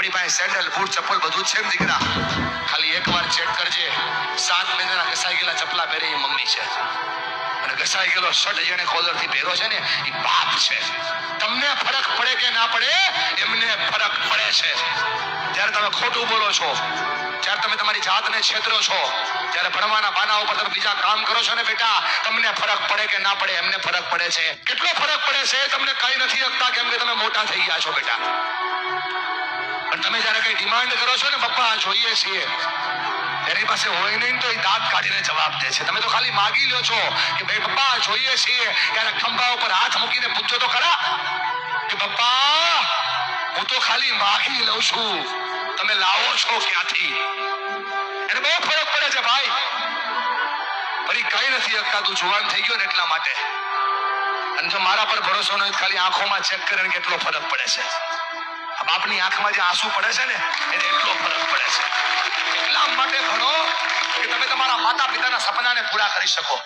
આપણી પાસે sandal boot ચપ્પલ બધું છે દીકરા, ખાલી એકવાર ચેક કરજે 7 મહિનાના ઘસાઈ ગયેલા ચપલા પહેરે એ મમ્મી છે, અને ઘસાઈ ગયેલો શર્ટ જેને કોલરથી પહેરો છે ને એ બાપ છે. તમને ફરક પડે કે ના પડે, એમને ફરક પડે છે. જ્યારે તમે ખોટું બોલો છો, જ્યારે તમે તમારી જાતને છેતરો છો, જ્યારે ભણવાના બાના ઉપર તમે બીજા કામ કરો છો ને બેટા, તમને ફરક પડે કે ના પડે, એમને ફરક પડે છે. કેટલો ફરક પડે છે તમને કહી નથી શકતા, કેમ કે તમે મોટા થઈ ગયા છો બેટા. પણ તમે જ્યારે કઈ ડિમાન્ડ કરો છો ને, પપ્પા જોઈએ છીએ, એની પાસે હોય નહીં તો એ દાંત કાઢીને જવાબ દે છે. તમે તો ખાલી માગી લ્યો છો કે ભાઈ પપ્પા જોઈએ છીએ, ત્યારે ખંભા ઉપર હાથ મૂકીને પૂછજો તો ખરા કે પપ્પા હું તો ખાલી માગી લઉં છું, તમે લાવો છો ક્યાંથી? એને બહુ ફરક પડે છે ભાઈ. ફરી કઈ નથી શકતા, તું જુવાન થઈ ગયો ને એટલા માટે. અને જો મારા પર ભરોસો ન હોય, ખાલી આંખોમાં ચેક કરે કેટલો ફરક પડે છે. આ બાપની આંખમાં જે આંસુ પડે છે ને, એને એટલો ફરક પડે છે. એટલા માટે ભણો કે તમે તમારા માતા પિતાના સપનાને પૂરા કરી શકો.